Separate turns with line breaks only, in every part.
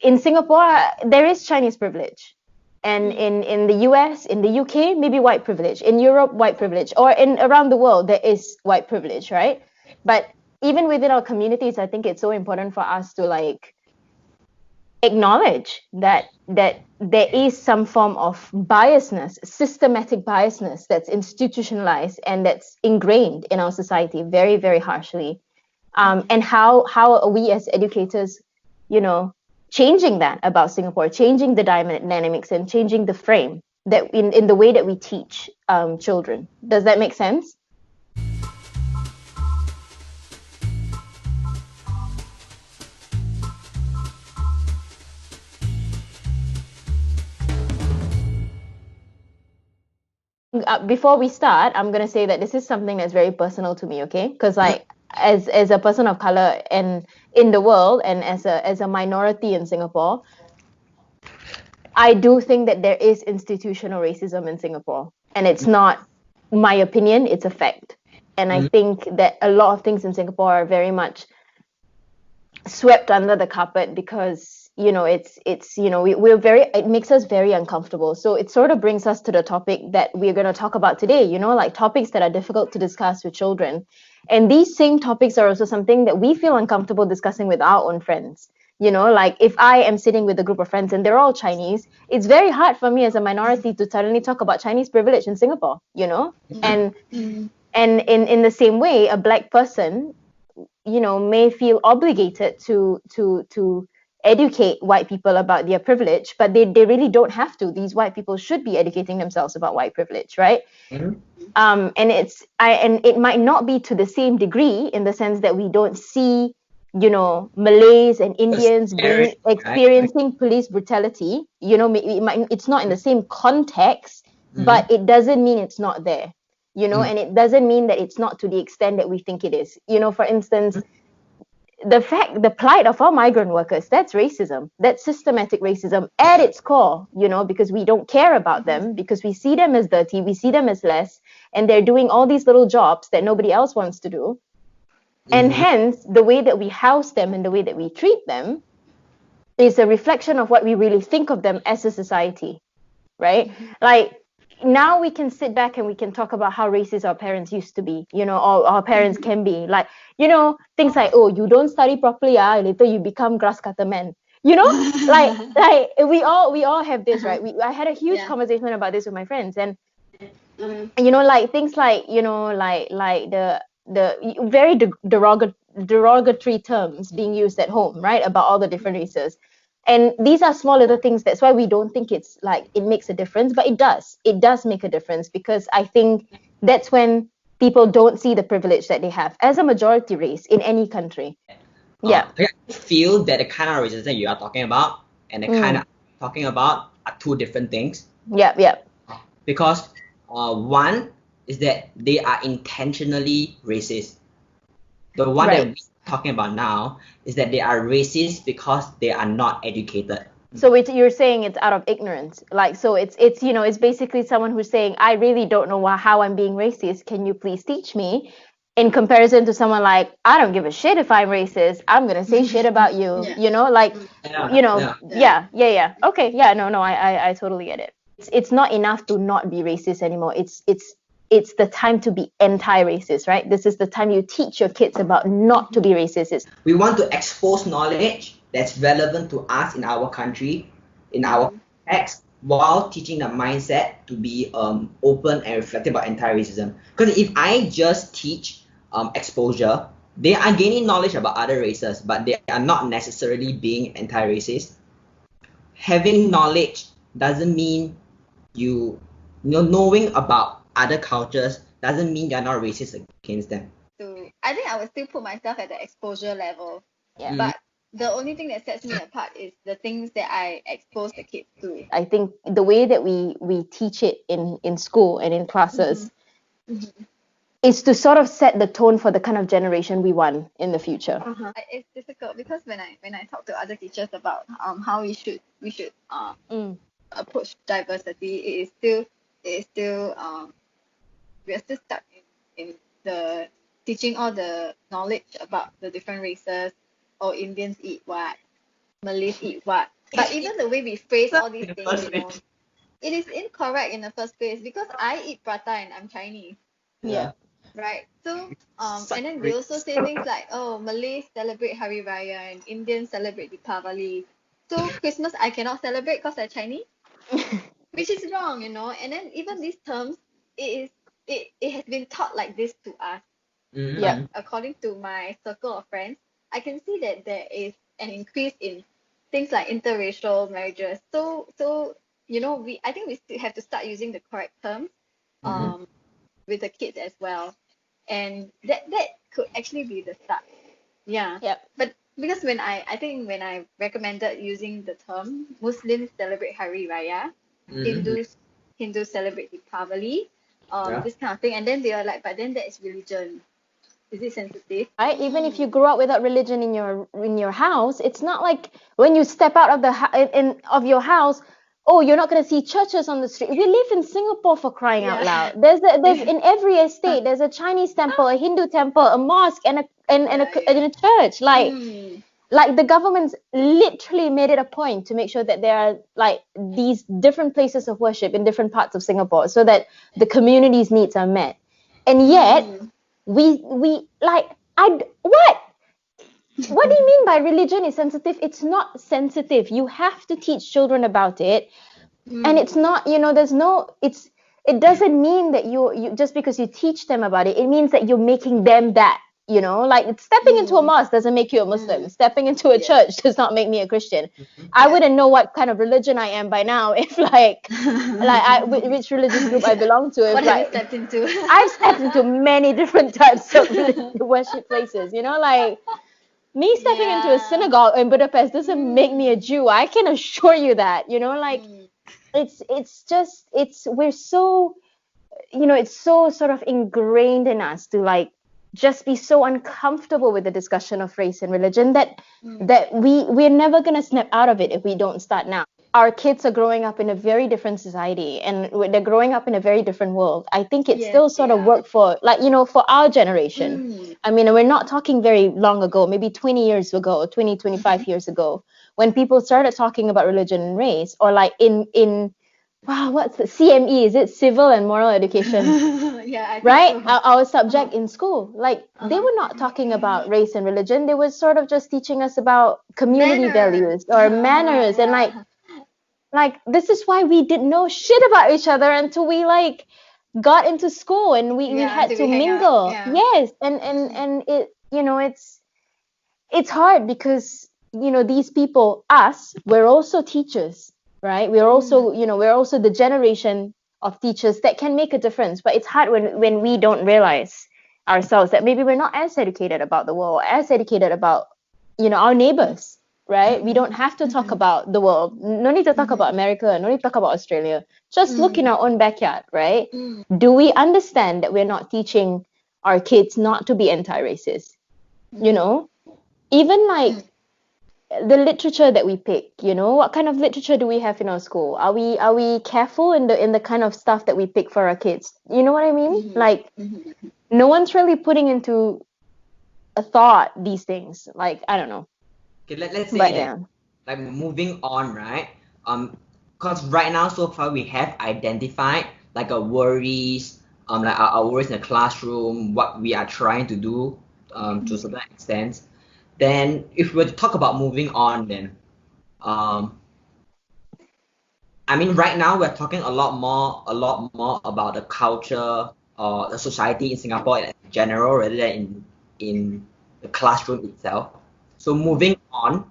in Singapore, there is Chinese privilege. And in the US, in the UK, maybe white privilege. In Europe, white privilege. Or in around the world, there is white privilege, right? But even within our communities, I think it's so important for us to like acknowledge that there is some form of biasness, systematic biasness that's institutionalized and that's ingrained in our society very, very harshly. And how are we as educators, changing that about Singapore, changing the dynamics and changing the frame that in the way that we teach children. Does that make sense? Before we start, I'm gonna say that this is something that's very personal to me, okay? Because like as a person of color and in the world and as a minority in Singapore, I do think that there is institutional racism in Singapore. And it's not my opinion, it's a fact. And I think that a lot of things in Singapore are very much swept under the carpet because it makes us very uncomfortable. So it sort of brings us to the topic that we're going to talk about today, like topics that are difficult to discuss with children. And these same topics are also something that we feel uncomfortable discussing with our own friends. Like if I am sitting with a group of friends and they're all Chinese, it's very hard for me as a minority to suddenly talk about Chinese privilege in Singapore, and in the same way, a black person may feel obligated to educate white people about their privilege, but they really don't have to. These white people should be educating themselves about white privilege, right? And it might not be to the same degree in the sense that we don't see Malays and Indians experiencing police brutality. It's not in the same context, but it doesn't mean it's not there. And it doesn't mean that it's not to the extent that we think it is. For instance, the plight of our migrant workers, that's racism. That's systematic racism at its core, because we don't care about them, because we see them as dirty, we see them as less, and they're doing all these little jobs that nobody else wants to do. And hence, the way that we house them and the way that we treat them is a reflection of what we really think of them as a society, right? Like, now we can sit back and we can talk about how racist our parents used to be, or our parents can be. Like, things like, oh, you don't study properly, later you become grass cutter man. Like we all have this, right? I had a huge conversation about this with my friends, and like things like, like the very derogatory terms being used at home, right, about all the different races. And these are small little things. That's why we don't think it's like it makes a difference, but it does make a difference, because I think that's when people don't see the privilege that they have as a majority race in any country.
I feel that the kind of racism that you are talking about and the kind of talking about are two different things.
Yeah.
Because one is that they are intentionally racist. The one that we're talking about now is that they are racist because they are not educated.
So you're saying it's out of ignorance. Like, so it's basically someone who's saying, I really don't know how I'm being racist. Can you please teach me? In comparison to someone like, I don't give a shit if I'm racist. I'm going to say shit about you. Yeah. Okay. Yeah, no, I totally get it. It's not enough to not be racist anymore. It's the time to be anti-racist, right? This is the time you teach your kids about not to be racist.
We want to expose knowledge that's relevant to us in our country, in our context, while teaching the mindset to be open and reflective about anti-racism. Because if I just teach exposure, they are gaining knowledge about other races, but they are not necessarily being anti-racist. Having knowledge doesn't mean knowing about other cultures doesn't mean you're not racist against them.
So I think I would still put myself at the exposure level. Yeah. But the only thing that sets me apart is the things that I expose the kids to.
I think the way that we teach it in school and in classes is to sort of set the tone for the kind of generation we want in the future.
It's difficult because when I talk to other teachers about how we should approach diversity, it is still we are still stuck in the teaching all the knowledge about the different races, or Indians eat what, Malays eat what. But even the way we phrase all these
In the
things,
first
you know,
place.
it is incorrect in the first place because I eat prata and I'm Chinese,
Yeah.
right? So,
Such
and then they also
race.
say things like, oh, Malays celebrate Hari Raya and Indians celebrate Deepavali. So Christmas I cannot celebrate because I'm Chinese, which is wrong, you know. And then even these terms, it has been taught like this to us. But
Yep.
Mm-hmm.
according to my circle of friends, I can see that there is an increase in things like interracial marriages. So you know, I think we still have to start using the correct terms
Mm-hmm.
um with the kids as well. And that could actually be the start. Yeah.
Yep.
But because I think when I recommended using the term Muslims celebrate Hari Raya,
Mm-hmm.
Hindus celebrate Deepavali,
Yeah.
this kind of thing, and then they are like, but then that is religion. Is it sensitive?
Right? Even if you grew up without religion in your house, it's not like when you step out of the of your house, oh, you're not going to see churches on the street. We live in Singapore, for crying out
Yeah.
loud. There's
Yeah.
in every estate there's a Chinese temple, a Hindu temple, a mosque, and a church.
Mm.
Like the government's literally made it a point to make sure that there are like these different places of worship in different parts of Singapore so that the community's needs are met. And yet
Mm.
we like what do you mean by religion is sensitive? It's not sensitive. You have to teach children about it. And it's
Mm.
not, it doesn't mean that you just because you teach them about it, it means that you're making them that, like stepping into a
Mm.
mosque doesn't make you a Muslim.
Mm.
Stepping into a
Yeah.
church does not make me a Christian.
Mm-hmm.
I
Yeah.
wouldn't know what kind of religion I am by now if which religious group I belong to. If
What have you
like
stepped into?
I've stepped into many different types of worship places, like me stepping into a
Yeah.
synagogue in Budapest doesn't make me a
Mm.
Jew. I can assure you that, like
Mm.
we're so, it's so sort of ingrained in us to like just be so uncomfortable with the discussion of race and religion that
Mm.
we're never going to snap out of it if we don't start now. Our kids are growing up in a very different society and they're growing up in a very different world. I think it
Yes,
still
they
sort of
are.
worked for like, for our generation.
Mm.
I mean, we're not talking very long ago, maybe 20 years ago, 25 years ago, when people started talking about religion and race, or like in wow, what's the CME? Is it civil and moral education?
Yeah, I think
Right?
so.
Our
Uh-huh.
subject in school. Like they
Uh-huh.
were not talking about race and religion. They were sort of just teaching us about community
Manners.
values or manners. And
Yeah.
like this is why we didn't know shit about each other until we like got into school and we
Yeah,
had
until
to
we hang out.
mingle.
Yeah.
Yes. And it, it's hard because these people, us, we're also teachers, right? We're also,
Mm.
we're also the generation of teachers that can make a difference. But it's hard when we don't realize ourselves that maybe we're not as educated about the world, as educated about our neighbors, right? We
Mm-hmm.
don't have to talk
Mm-hmm.
about the world. No need to talk about
Mm-hmm.
America. No need to talk about Australia. Just look in
Mm.
our own backyard, right?
Mm.
Do we understand that we're not teaching our kids not to be anti-racist? you
Mm.
know Even like
Mm.
the literature that we pick, what kind of literature do we have in our school? Are we careful in the kind of stuff that we pick for our kids? You know what I mean?
Mm-hmm.
Like
Mm-hmm.
no one's really putting into a thought these things. Like I don't know.
Okay, let's say
But
that,
yeah.
like moving on, right? Because right now so far we have identified like our worries, like our worries in the classroom, what we are trying to do, to a certain extent. Then if we were to talk about moving on, then I mean, right now we're talking a lot more about the culture or the society in Singapore in general, rather than in the classroom itself. So moving on,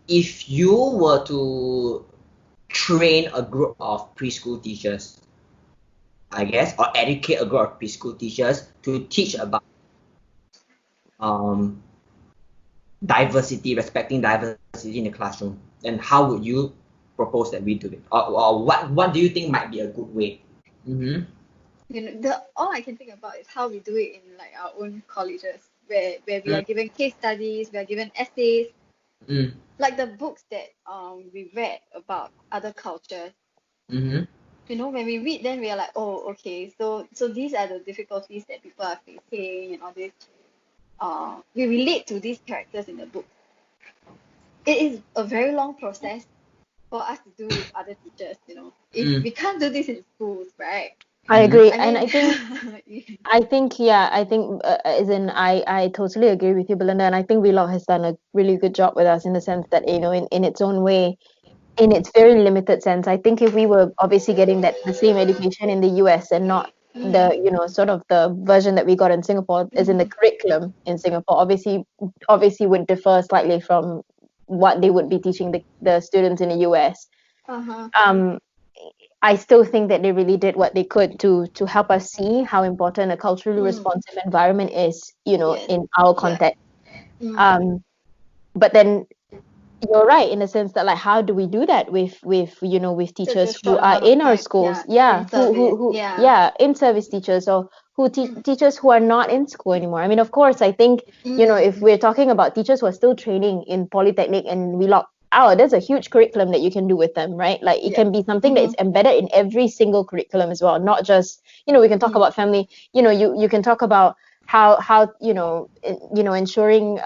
if you were to train a group of preschool teachers, I guess, or educate a group of preschool teachers to teach about um, diversity, respecting diversity in the classroom, then how would you propose that we do it? Or what do you think might be a good way? Mm-hmm.
You know, the all I can think about is how we do it in like our own colleges, where we are given case studies, we are given essays,
Mm.
like the books that we read about other cultures.
Mm-hmm.
You know, when we read them, we are like, oh, okay, so these are the difficulties that people are facing and all this. We relate to these characters in the book. it is a very long process for us to do with other teachers, you know. If we can't do this in schools, right?
I agree,
I
and
mean,
I think as in I totally agree with you, Belinda, and I think Wheelock has done a really good job with us in the sense that, you know, in its own way, in its very limited sense. I think if we were obviously getting that the same education in the US and not the, you know, sort of the version that we got in Singapore, as in the curriculum in Singapore, obviously would differ slightly from what they would be teaching the students in the US.
uh-huh.
Um, I still think that they really did what they could to help us see how important a culturally responsive environment is, you know,
Yes.
in our
Yeah.
context. But then you're right in the sense that, like, how do we do that with you know, with
Such a
teachers who
short
are
amount of
in our
time.
schools,
In service.
who
Yeah.
in service teachers, or who teachers who are not in school anymore. I mean, of course, I think, you know, if we're talking about teachers who are still training in polytechnic and we lock out, there's a huge curriculum that you can do with them, right? Like, it
Yeah.
can be something that is embedded in every single curriculum as well, not just, you know, we can talk about family, you know, you can talk about how you know, ensuring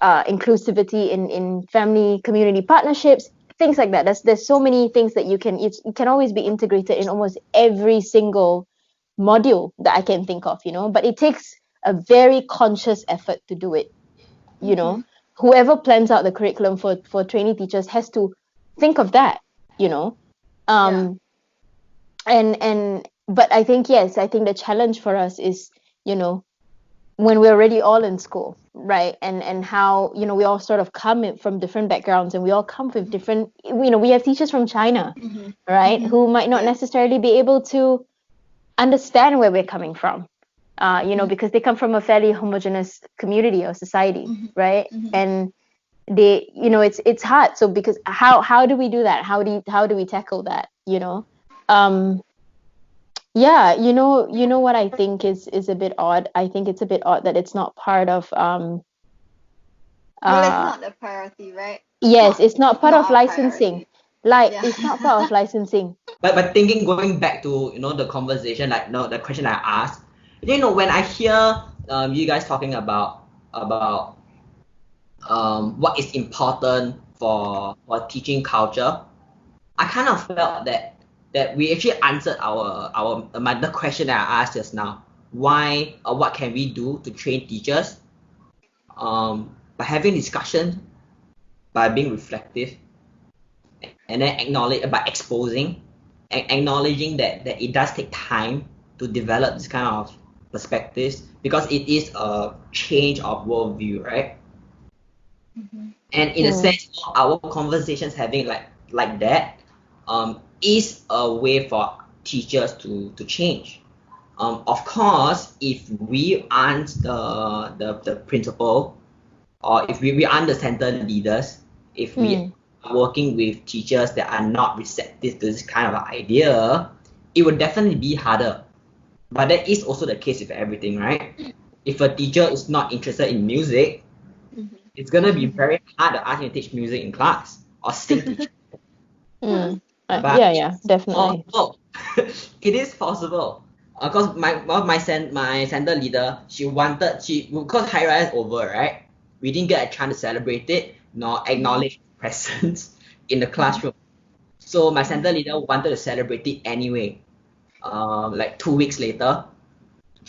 inclusivity in family community partnerships, things like that. There's so many things that it can always be integrated in almost every single module that I can think of, you know. But it takes a very conscious effort to do it, you know. Whoever plans out the curriculum for trainee teachers has to think of that, you know. And but I think, yes, I think the challenge for us is, you know, when we're already all in school, right? And how, you know, we all sort of come from different backgrounds, and we all come with different, you know, we have teachers from China, right, who might not necessarily be able to understand where we're coming from, you know, because they come from a fairly homogeneous community or society, right? And they, you know, it's hard. So because how do we do that? How do we tackle that, you know? Yeah, you know what I think is a bit odd. I think it's a bit odd that it's not part of
Well, it's
uh
not the priority, right?
yes, it's not part
Not
of
our
licensing.
priority.
Like,
Yeah.
it's not part of licensing.
But thinking, going back to, you know, the conversation, like, no, the question I asked, you know, when I hear you guys talking about what is important for teaching culture, I kind of felt that we actually answered the question that I asked just now. Why, or what can we do to train teachers? By having discussion, by being reflective, and then by exposing and acknowledging that it does take time to develop this kind of perspectives, because it is a change of worldview, right? And in a sense, our conversations having like that is a way for teachers to change. Of course, if we aren't the principal, or if we aren't the center leaders, if we are working with teachers that are not receptive to this kind of idea, it would definitely be harder. But that is also the case with everything, right? If a teacher is not interested in music, it's gonna be very hard to ask him to teach music in class or sing to But
Yeah, definitely.
possible. It is possible. Cause my center leader, because Hari Raya is over, right? We didn't get a chance to celebrate it nor acknowledge presence in the classroom. So my center leader wanted to celebrate it anyway. Like 2 weeks later,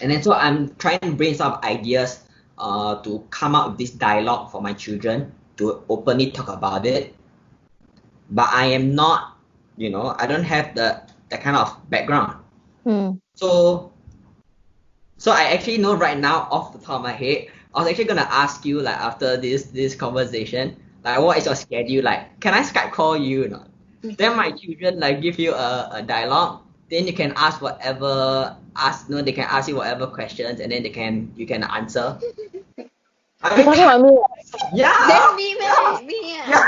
and then so I'm trying to brainstorm ideas to come up with this dialogue for my children to openly talk about it. But I am not, you know, I don't have that kind of background. So I actually know right now off the top of my head, I was actually gonna ask you, like, after this conversation, like, what is your schedule like? Can I Skype call you or not? Then my children like give you a dialogue. Then you can ask they can ask you whatever questions, and then you can answer. I
You're
mean,
talking about me?
yeah,
That's me, man. Me,
yeah.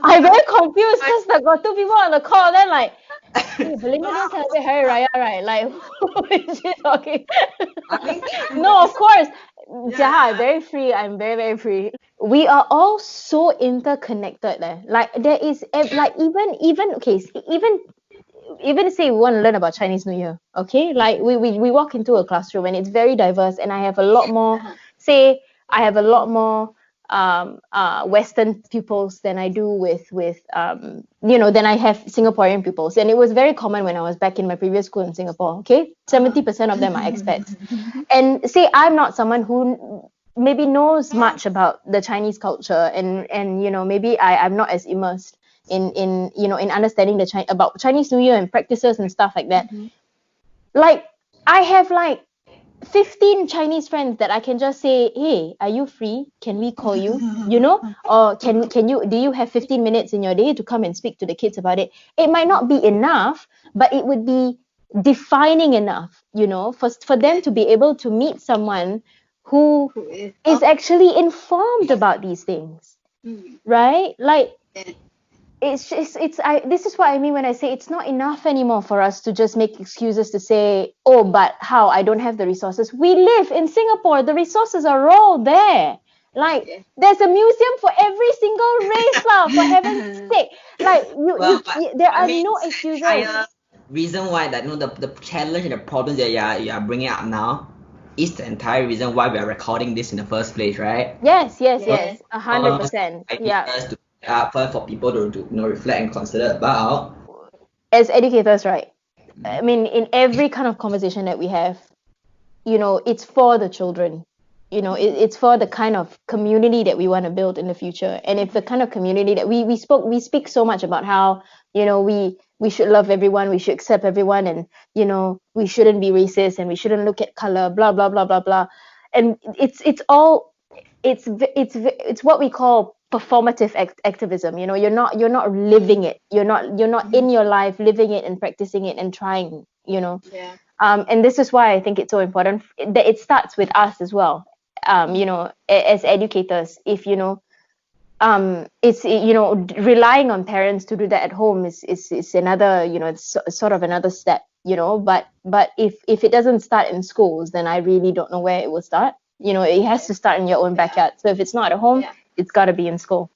I'm very confused because I got two people on the call. Then, like, hey, Belinda didn't celebrate Hari Raya, right? Like, who is she talking?
I mean,
No, of course.
yeah.
Jaha, I'm very free. I'm very, very free. We are all so interconnected. Like, there is, like, even okay, even say we want to learn about Chinese New Year, okay? Like, we walk into a classroom and it's very diverse, and I have a lot more, say, I have a lot more Western pupils than I do with than I have Singaporean pupils. And it was very common when I was back in my previous school in Singapore. Okay, 70% of them are expats. And say I'm not someone who maybe knows much about the Chinese culture, and maybe I'm not as immersed in understanding about Chinese New Year and practices and stuff like that. Like I have like 15 Chinese friends that I can just say, hey, are you free? Can we call you? Or do you have 15 minutes in your day to come and speak to the kids about it? It might not be enough, but it would be defining enough, for them to be able to meet someone who is actually informed about these things, right? Like, this is what I mean when I say it's not enough anymore for us to just make excuses to say, oh, but how? I don't have the resources. We live in Singapore. The resources are all there. Like, there's a museum for every single race, for heaven's sake. Like, there are no excuses.
The reason why the challenge and the problem that you are bringing up now is the entire reason why we are recording this in the first place, right?
Yes, 100%. Yeah.
For people to reflect and consider about.
As educators, right? I mean, in every kind of conversation that we have, it's for the children. It's for the kind of community that we want to build in the future. And if the kind of community that we speak so much about how, we should love everyone, we should accept everyone, and, we shouldn't be racist and we shouldn't look at color, blah, blah, blah, blah, blah. And it's what we call performative activism. You're not living it. You're not in your life living it and practicing it and trying. And this is why I think it's so important that it starts with us as well. As educators, if it's relying on parents to do that at home is another, it's sort of another step. But if it doesn't start in schools, then I really don't know where it will start. It has to start in your own backyard. So if it's not at home, it's got to be in school.